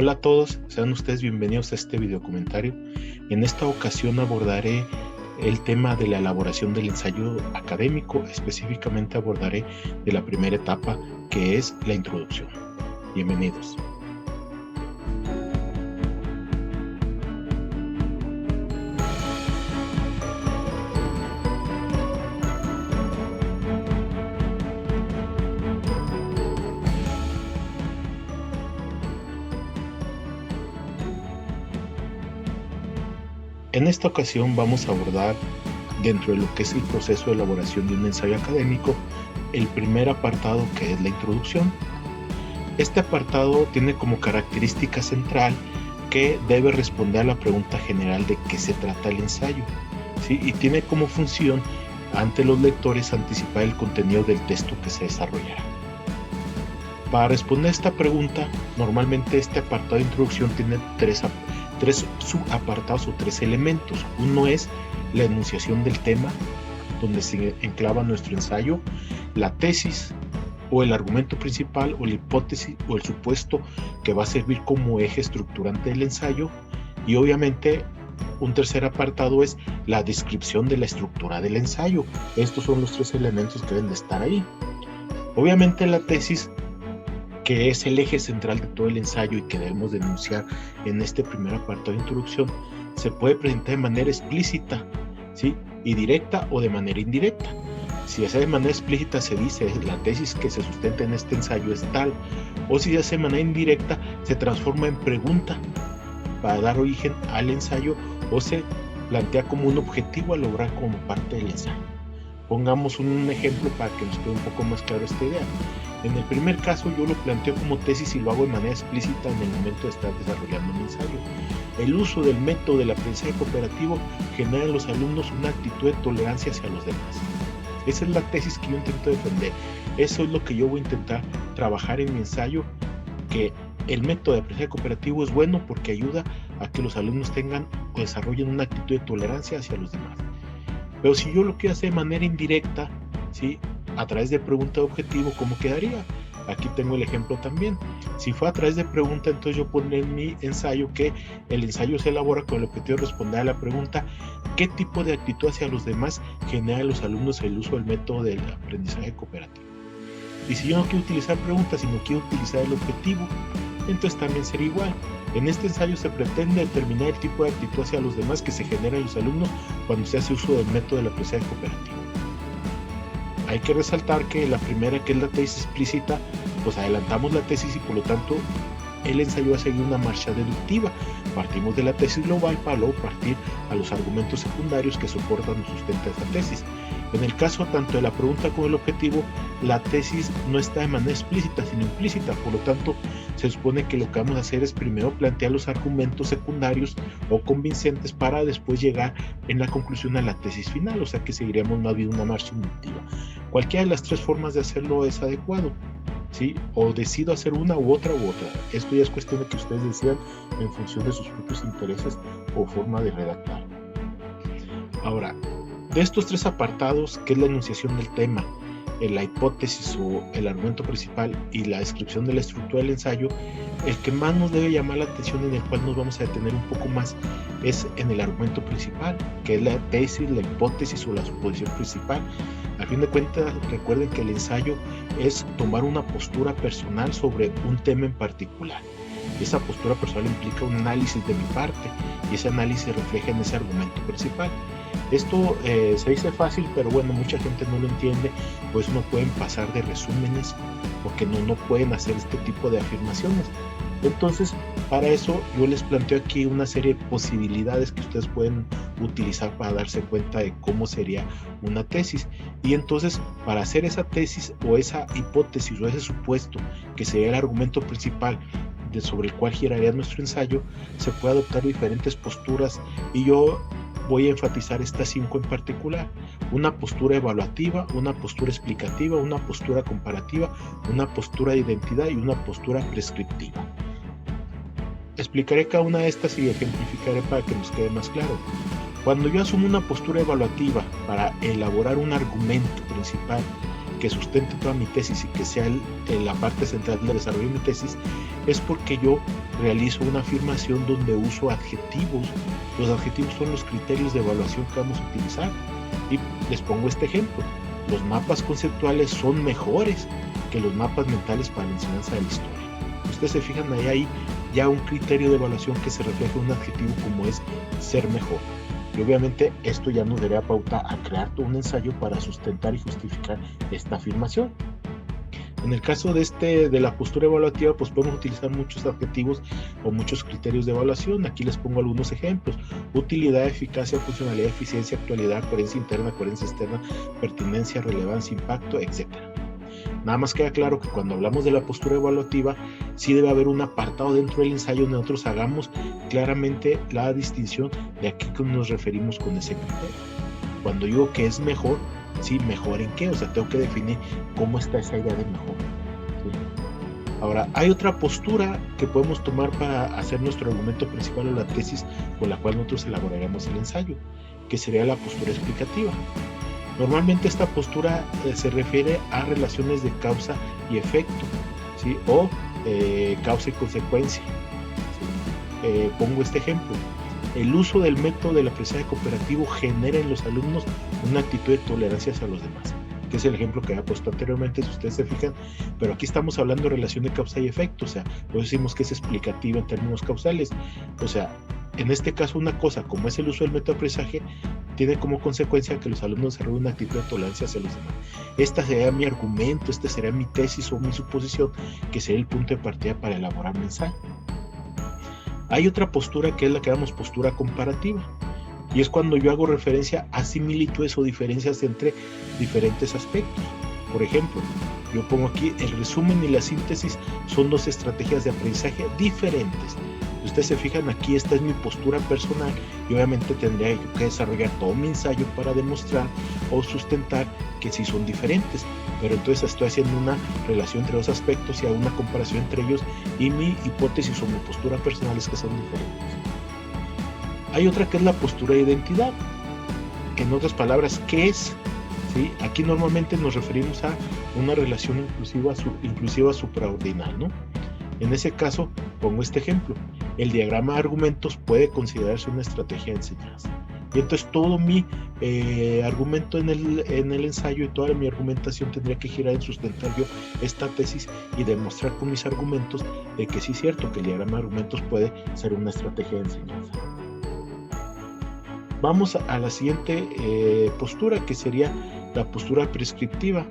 Hola a todos, sean ustedes bienvenidos a este video comentario. En esta ocasión abordaré el tema de la elaboración del ensayo académico, específicamente abordaré de la primera etapa, que es la introducción. Bienvenidos. En esta ocasión vamos a abordar, dentro de lo que es el proceso de elaboración de un ensayo académico, el primer apartado, que es la introducción. Este apartado tiene como característica central que debe responder a la pregunta general de qué se trata el ensayo, ¿sí? Y tiene como función ante los lectores anticipar el contenido del texto que se desarrollará. Para responder a esta pregunta, normalmente este apartado de introducción tiene tres subapartados o tres elementos. Uno es la enunciación del tema, donde se enclava nuestro ensayo, la tesis o el argumento principal o la hipótesis o el supuesto que va a servir como eje estructurante del ensayo, y obviamente un tercer apartado es la descripción de la estructura del ensayo. Estos son los tres elementos que deben de estar ahí. Obviamente la tesis, que es el eje central de todo el ensayo y que debemos denunciar en este primer apartado de introducción, se puede presentar de manera explícita, ¿sí? Y directa, o de manera indirecta. Si hace de manera explícita, se dice la tesis que se sustenta en este ensayo es tal, o si se hace de manera indirecta, se transforma en pregunta para dar origen al ensayo, o se plantea como un objetivo a lograr como parte del ensayo. Pongamos un ejemplo para que nos quede un poco más claro esta idea. En el primer caso yo lo planteo como tesis y lo hago de manera explícita en el momento de estar desarrollando un ensayo. El uso del método del aprendizaje cooperativo genera en los alumnos una actitud de tolerancia hacia los demás. Esa es la tesis que yo intento defender. Eso es lo que yo voy a intentar trabajar en mi ensayo, que el método de aprendizaje cooperativo es bueno porque ayuda a que los alumnos tengan o desarrollen una actitud de tolerancia hacia los demás. Pero si yo lo quiero hacer de manera indirecta, ¿sí?, a través de pregunta de objetivo, ¿cómo quedaría? Aquí tengo el ejemplo también. Si fue a través de pregunta, entonces yo pondré en mi ensayo que el ensayo se elabora con el objetivo de responder a la pregunta: ¿qué tipo de actitud hacia los demás genera en los alumnos el uso del método del aprendizaje cooperativo? Y si yo no quiero utilizar preguntas, sino quiero utilizar el objetivo, entonces también sería igual. En este ensayo se pretende determinar el tipo de actitud hacia los demás que se genera en los alumnos cuando se hace uso del método del aprendizaje cooperativo. Hay que resaltar que la primera, que es la tesis explícita, pues adelantamos la tesis y por lo tanto el ensayo va a seguir una marcha deductiva. Partimos de la tesis global para luego partir a los argumentos secundarios que soportan o sustentan esa tesis. En el caso tanto de la pregunta como del objetivo, la tesis no está de manera explícita, sino implícita. Por lo tanto, se supone que lo que vamos a hacer es primero plantear los argumentos secundarios o convincentes para después llegar en la conclusión a la tesis final. O sea que seguiríamos más bien una marcha inductiva. Cualquiera de las tres formas de hacerlo es adecuado, ¿sí? O decido hacer una u otra. Esto ya es cuestión de que ustedes decidan en función de sus propios intereses o forma de redactar. Ahora, de estos tres apartados, que es la enunciación del tema, la hipótesis o el argumento principal y la descripción de la estructura del ensayo, el que más nos debe llamar la atención, en el cual nos vamos a detener un poco más, es en el argumento principal, que es la tesis, la hipótesis o la suposición principal. A fin de cuentas, recuerden que el ensayo es tomar una postura personal sobre un tema en particular. Esa postura personal implica un análisis de mi parte y ese análisis refleja en ese argumento principal. Esto se dice fácil, pero bueno, mucha gente no lo entiende, pues no pueden pasar de resúmenes porque no pueden hacer este tipo de afirmaciones. Entonces, para eso yo les planteo aquí una serie de posibilidades que ustedes pueden utilizar para darse cuenta de cómo sería una tesis. Y entonces, para hacer esa tesis o esa hipótesis o ese supuesto que sería el argumento principal sobre el cual giraría nuestro ensayo, se puede adoptar diferentes posturas, y yo voy a enfatizar estas 5 en particular: una postura evaluativa, una postura explicativa, una postura comparativa, una postura de identidad y una postura prescriptiva. Explicaré cada una de estas y ejemplificaré para que nos quede más claro. Cuando yo asumo una postura evaluativa para elaborar un argumento principal que sustente toda mi tesis y que sea la parte central del desarrollo de mi tesis, es porque yo realizo una afirmación donde uso adjetivos. Los adjetivos son los criterios de evaluación que vamos a utilizar. Y les pongo este ejemplo: los mapas conceptuales son mejores que los mapas mentales para la enseñanza de la historia. Ustedes se fijan, ahí hay ya un criterio de evaluación que se refleja en un adjetivo como es ser mejor. Y obviamente esto ya nos daría pauta a crear todo un ensayo para sustentar y justificar esta afirmación. En el caso de la postura evaluativa, pues podemos utilizar muchos adjetivos o muchos criterios de evaluación. Aquí les pongo algunos ejemplos: utilidad, eficacia, funcionalidad, eficiencia, actualidad, coherencia interna, coherencia externa, pertinencia, relevancia, impacto, etc. Nada más queda claro que cuando hablamos de la postura evaluativa, sí debe haber un apartado dentro del ensayo donde nosotros hagamos claramente la distinción de a qué nos referimos con ese criterio. Cuando digo que es mejor, ¿sí? ¿Mejor en qué? O sea, tengo que definir cómo está esa idea de mejor, ¿sí? Ahora, hay otra postura que podemos tomar para hacer nuestro argumento principal o la tesis con la cual nosotros elaboraremos el ensayo, que sería la postura explicativa. Normalmente esta postura se refiere a relaciones de causa y efecto, ¿sí? O causa y consecuencia, ¿sí? Pongo este ejemplo: el uso del método del aprendizaje cooperativo genera en los alumnos una actitud de tolerancia hacia los demás, que es el ejemplo que había puesto anteriormente, si ustedes se fijan. Pero aquí estamos hablando de relación de causa y efecto, o sea, pues decimos que es explicativa en términos causales. O sea, en este caso, una cosa como es el uso del método de aprendizaje tiene como consecuencia que los alumnos desarrollen una actitud de tolerancia hacia los demás. Este sería mi argumento, este sería mi tesis o mi suposición, que sería el punto de partida para elaborar mi ensayo. Hay otra postura que es la que llamamos postura comparativa, y es cuando yo hago referencia a similitudes o diferencias entre diferentes aspectos. Por ejemplo, yo pongo aquí: el resumen y la síntesis son dos estrategias de aprendizaje diferentes. Si ustedes se fijan, aquí esta es mi postura personal y obviamente tendría que desarrollar todo mi ensayo para demostrar o sustentar que sí son diferentes. Pero entonces estoy haciendo una relación entre dos aspectos y hago una comparación entre ellos, y mi hipótesis o mi postura personal es que son diferentes. Hay otra que es la postura de identidad. En otras palabras, ¿qué es? ¿Sí? Aquí normalmente nos referimos a una relación inclusiva supraordinal, ¿no? En ese caso, pongo este ejemplo: el diagrama de argumentos puede considerarse una estrategia de enseñanza. Y entonces todo mi argumento en el ensayo y toda mi argumentación tendría que girar en sustentar yo esta tesis y demostrar con mis argumentos de que sí es cierto que el diagrama de argumentos puede ser una estrategia de enseñanza. Vamos a la siguiente postura, que sería la postura prescriptiva,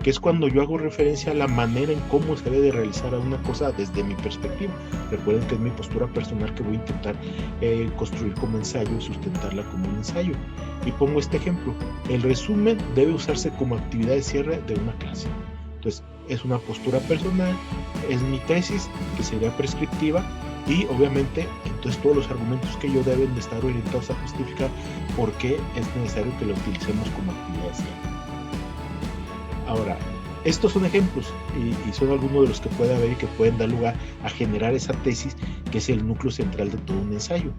que es cuando yo hago referencia a la manera en cómo se debe de realizar una cosa desde mi perspectiva. Recuerden que es mi postura personal que voy a intentar construir como ensayo y sustentarla como un ensayo. Y pongo este ejemplo: el resumen debe usarse como actividad de cierre de una clase. Entonces, es una postura personal, es mi tesis, que sería prescriptiva, y obviamente entonces todos los argumentos que yo deben de estar orientados a justificar por qué es necesario que lo utilicemos como actividad de cierre. Ahora, estos son ejemplos y son algunos de los que puede haber y que pueden dar lugar a generar esa tesis, que es el núcleo central de todo un ensayo.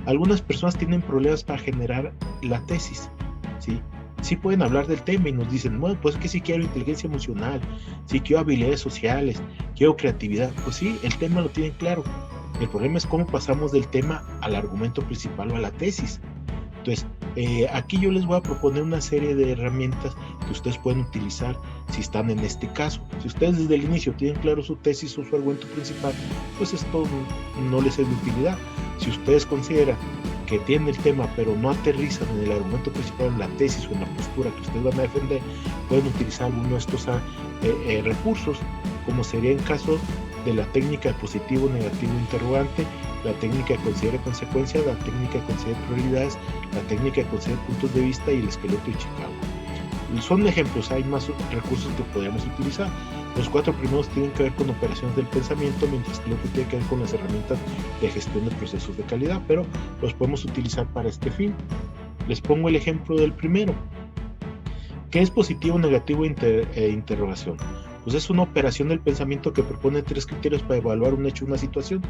Algunas personas tienen problemas para generar la tesis, ¿sí? Sí pueden hablar del tema y nos dicen: bueno, pues es que sí quiero inteligencia emocional, sí quiero habilidades sociales, quiero creatividad. Pues sí, el tema lo tienen claro. El problema es cómo pasamos del tema al argumento principal o a la tesis. Entonces, aquí yo les voy a proponer una serie de herramientas que ustedes pueden utilizar si están en este caso. Si ustedes desde el inicio tienen claro su tesis o su argumento principal, pues esto no les es de utilidad. Si ustedes consideran que tienen el tema pero no aterrizan en el argumento principal, en la tesis o en la postura que ustedes van a defender, pueden utilizar alguno de estos recursos, como sería en caso de la técnica de positivo, negativo, interrogante, la técnica de considere consecuencia, la técnica de considere prioridades, la técnica de considere puntos de vista y el esqueleto de Chicago. Son ejemplos, hay más recursos que podríamos utilizar. Los 4 primeros tienen que ver con operaciones del pensamiento, mientras que el otro tiene que ver con las herramientas de gestión de procesos de calidad, pero los podemos utilizar para este fin. Les pongo el ejemplo del primero. ¿Qué es positivo, negativo e interrogación? Pues es una operación del pensamiento que propone 3 criterios para evaluar un hecho o una situación.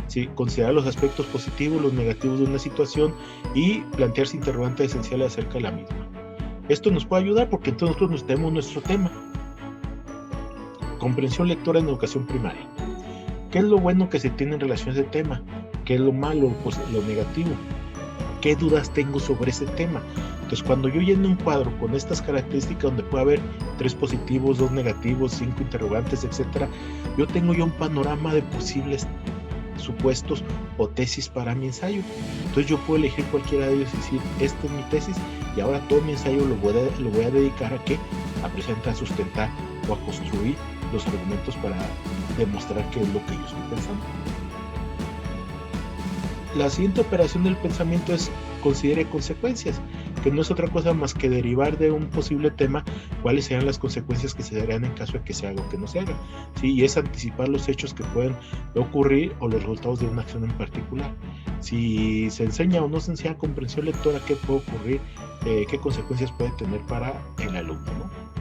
¿Sí? Considerar los aspectos positivos, los negativos de una situación y plantearse interrogantes esenciales acerca de la misma. Esto nos puede ayudar porque entonces nosotros nos tenemos nuestro tema. Comprensión lectora en educación primaria. ¿Qué es lo bueno que se tiene en relación a ese tema? ¿Qué es lo malo, pues, lo negativo? ¿Qué dudas tengo sobre ese tema? Entonces, cuando yo lleno un cuadro con estas características donde puede haber 3 positivos, 2 negativos, 5 interrogantes, etcétera, yo tengo ya un panorama de posibles supuestos o tesis para mi ensayo. Entonces yo puedo elegir cualquiera de ellos y decir, esta es mi tesis y ahora todo mi ensayo lo voy a dedicar a ¿qué? A presentar, a sustentar o a construir los argumentos para demostrar qué es lo que yo estoy pensando. La siguiente operación del pensamiento es considere consecuencias, que no es otra cosa más que derivar de un posible tema cuáles serán las consecuencias que se darán en caso de que se haga o que no se haga, ¿sí? Y es anticipar los hechos que pueden ocurrir o los resultados de una acción en particular. Si se enseña o no se enseña comprensión lectora, qué puede ocurrir, qué consecuencias puede tener para el alumno, ¿no?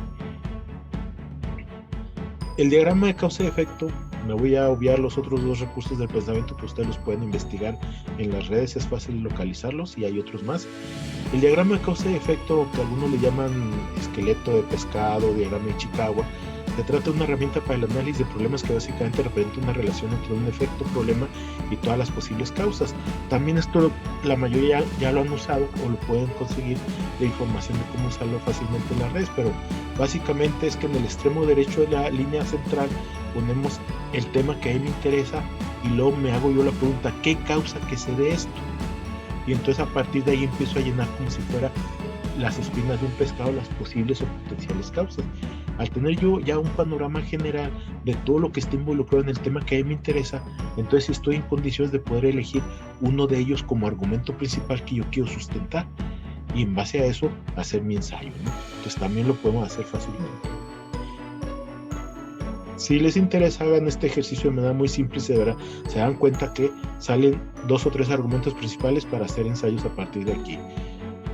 El diagrama de causa y efecto, me voy a obviar los otros 2 recursos del pensamiento que ustedes los pueden investigar en las redes, es fácil localizarlos y hay otros más. El diagrama de causa y efecto, que algunos le llaman esqueleto de pescado, diagrama de Chicagua, se trata de una herramienta para el análisis de problemas que básicamente representa una relación entre un efecto, problema y todas las posibles causas. También esto la mayoría ya lo han usado o lo pueden conseguir de información de cómo usarlo fácilmente en las redes, pero básicamente es que en el extremo derecho de la línea central ponemos el tema que a mí me interesa y luego me hago yo la pregunta, ¿qué causa que se dé esto? Y entonces a partir de ahí empiezo a llenar como si fuera las espinas de un pescado, las posibles o potenciales causas. Al tener yo ya un panorama general de todo lo que está involucrado en el tema que a mí me interesa, entonces estoy en condiciones de poder elegir uno de ellos como argumento principal que yo quiero sustentar y en base a eso hacer mi ensayo, ¿no? Entonces también lo podemos hacer fácilmente. Si les interesa, hagan este ejercicio de manera muy simple y se dan cuenta que salen 2 o 3 argumentos principales para hacer ensayos a partir de aquí.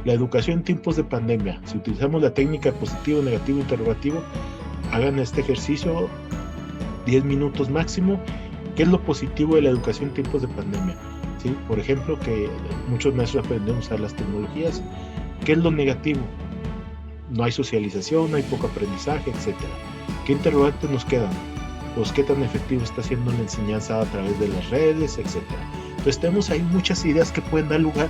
La educación en tiempos de pandemia. Si utilizamos la técnica positivo, negativo, interrogativo, hagan este ejercicio 10 minutos máximo. ¿Qué es lo positivo de la educación en tiempos de pandemia? ¿Sí? Por ejemplo, que muchos maestros aprendieron a usar las tecnologías. ¿Qué es lo negativo? No hay socialización, no hay poco aprendizaje, etc. ¿Qué interrogantes nos quedan? Pues qué tan efectivo está siendo la enseñanza a través de las redes, etc. Entonces tenemos ahí muchas ideas que pueden dar lugar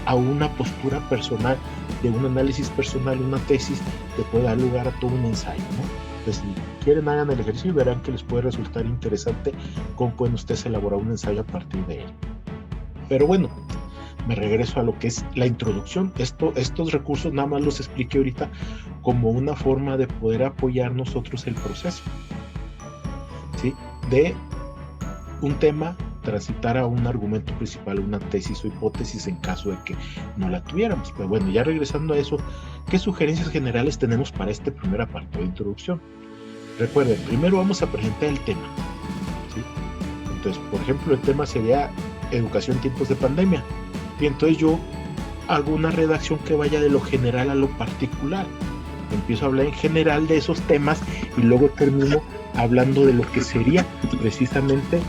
a una postura personal, de un análisis personal, una tesis que puede dar lugar a todo un ensayo, ¿no? Entonces si quieren hagan el ejercicio y verán que les puede resultar interesante cómo pueden ustedes elaborar un ensayo a partir de él. Pero bueno, me regreso a lo que es la introducción. Estos recursos nada más los expliqué ahorita como una forma de poder apoyar nosotros el proceso, ¿sí? De un tema transitar a un argumento principal, una tesis o hipótesis en caso de que no la tuviéramos. Pero bueno, ya regresando a eso, ¿qué sugerencias generales tenemos para este primer apartado de introducción? Recuerden, primero vamos a presentar el tema, ¿sí? Entonces, por ejemplo, el tema sería educación en tiempos de pandemia. Y entonces yo hago una redacción que vaya de lo general a lo particular. Empiezo a hablar en general de esos temas y luego termino hablando de lo que sería precisamente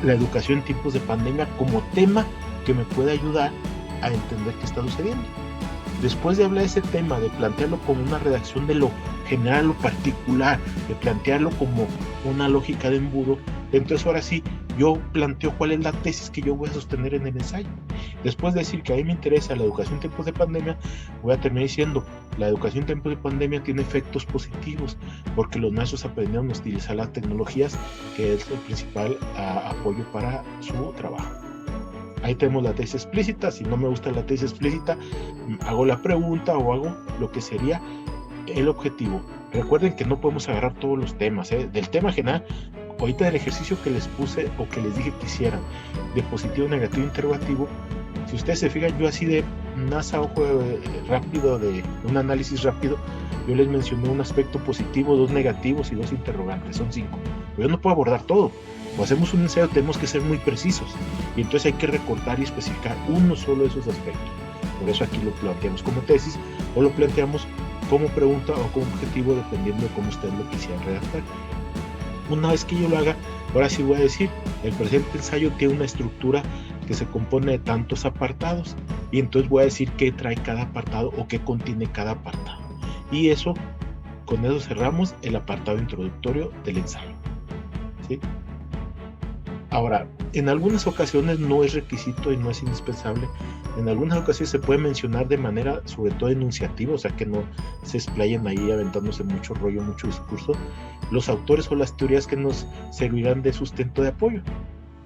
la educación en tiempos de pandemia como tema que me puede ayudar a entender qué está sucediendo. Después de hablar de ese tema, de plantearlo como una redacción de lo general a lo particular, de plantearlo como una lógica de embudo, entonces ahora sí, yo planteo cuál es la tesis que yo voy a sostener en el ensayo. Después de decir que a mí me interesa la educación en tiempos de pandemia, voy a terminar diciendo, la educación en tiempos de pandemia tiene efectos positivos, porque los maestros aprendieron a utilizar las tecnologías, que es el principal apoyo para su trabajo. Ahí tenemos la tesis explícita. Si no me gusta la tesis explícita, hago la pregunta o hago lo que sería el objetivo. Recuerden que no podemos agarrar todos los temas, del tema general. Ahorita del ejercicio que les puse o que les dije que hicieran, de positivo, negativo, interrogativo, si ustedes se fijan, yo así de NASA, ojo rápido, de un análisis rápido, yo les mencioné un aspecto positivo, 2 negativos y 2 interrogantes, son 5. Pero yo no puedo abordar todo. O hacemos un ensayo, tenemos que ser muy precisos. Y entonces hay que recortar y especificar uno solo de esos aspectos. Por eso aquí lo planteamos como tesis o lo planteamos como pregunta o como objetivo, dependiendo de cómo ustedes lo quisieran redactar. Una vez que yo lo haga, ahora sí voy a decir, el presente ensayo tiene una estructura que se compone de tantos apartados. y entonces voy a decir qué trae cada apartado o qué contiene cada apartado. Y eso, con eso cerramos el apartado introductorio del ensayo, ¿sí? Ahora, en algunas ocasiones no es requisito y no es indispensable. En algunas ocasiones se puede mencionar de manera, sobre todo enunciativa, o sea, que no se explayen ahí aventándose mucho rollo, mucho discurso, los autores o las teorías que nos servirán de sustento de apoyo.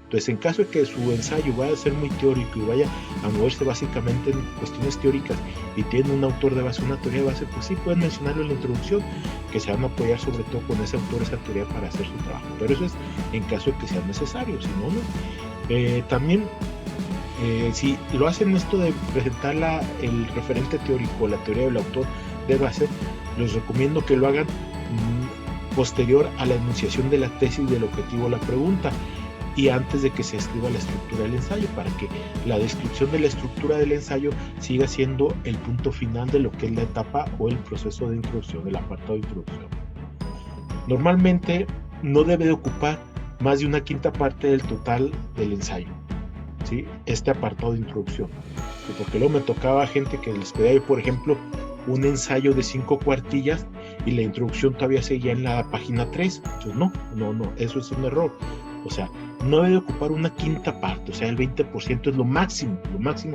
Entonces, en caso de que su ensayo vaya a ser muy teórico y vaya a moverse básicamente en cuestiones teóricas y tiene un autor de base, una teoría de base, pues sí pueden mencionarlo en la introducción, que se van a apoyar sobre todo con ese autor, esa teoría para hacer su trabajo. Pero eso es en caso de que sea necesario, si no, no. También, si lo hacen esto de presentar el referente teórico, la teoría del autor de base, les recomiendo que lo hagan posterior a la enunciación de la tesis del objetivo de la pregunta y antes de que se escriba la estructura del ensayo, para que la descripción de la estructura del ensayo siga siendo el punto final de lo que es la etapa o el proceso de introducción, el apartado de introducción. Normalmente no debe de ocupar más de una quinta parte del total del ensayo, ¿sí? Este apartado de introducción, porque luego me tocaba gente que les pedía, por ejemplo, un ensayo de 5 cuartillas y la introducción todavía seguía en la página 3. Entonces no, eso es un error. O sea, no debe ocupar una quinta parte, o sea, el 20% es lo máximo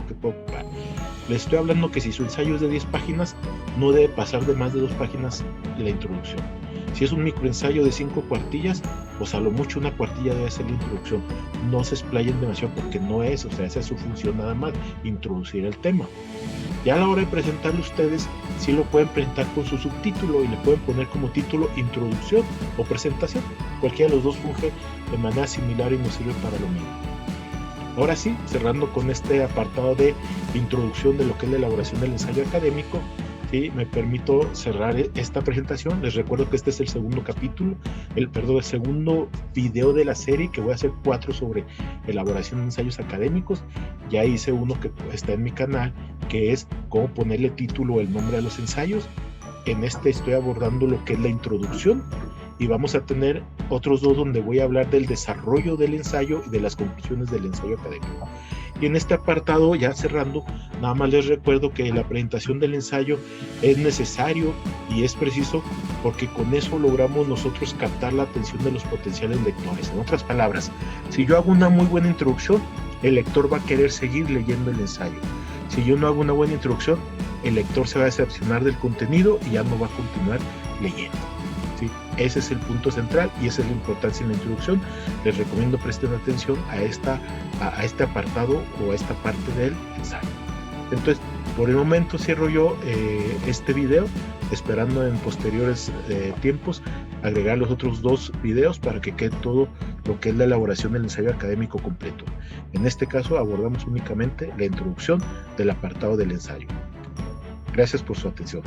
que puede ocupar. Les estoy hablando que si su ensayo es de 10 páginas, no debe pasar de más de 2 páginas la introducción. Si es un microensayo de 5 cuartillas, pues a lo mucho una cuartilla debe ser la introducción. No se explayen demasiado porque no es, o sea, esa es su función nada más, introducir el tema. Ya a la hora de presentarlo ustedes, sí lo pueden presentar con su subtítulo y le pueden poner como título introducción o presentación. Cualquiera de los dos funge de manera similar y nos sirve para lo mismo. Ahora sí, cerrando con este apartado de introducción de lo que es la elaboración del ensayo académico, ¿sí? Me permito cerrar esta presentación. Les recuerdo que este es el segundo capítulo, el segundo video de la serie, que voy a hacer 4 sobre elaboración de ensayos académicos. Ya hice uno que está en mi canal, que es cómo ponerle título o el nombre a los ensayos. En este estoy abordando lo que es la introducción, y vamos a tener otros 2 donde voy a hablar del desarrollo del ensayo y de las conclusiones del ensayo académico. Y en este apartado, ya cerrando, nada más les recuerdo que la presentación del ensayo es necesario y es preciso, porque con eso logramos nosotros captar la atención de los potenciales lectores. En otras palabras, si yo hago una muy buena introducción, el lector va a querer seguir leyendo el ensayo. Si yo no hago una buena introducción, el lector se va a decepcionar del contenido y ya no va a continuar leyendo. ¿Sí? Ese es el punto central y esa es la importancia en la introducción. Les recomiendo presten atención a este apartado o a esta parte del ensayo. Entonces, por el momento cierro yo este video, esperando en posteriores tiempos agregar los otros 2 videos para que quede todo lo que es la elaboración del ensayo académico completo. En este caso abordamos únicamente la introducción del apartado del ensayo. Gracias por su atención.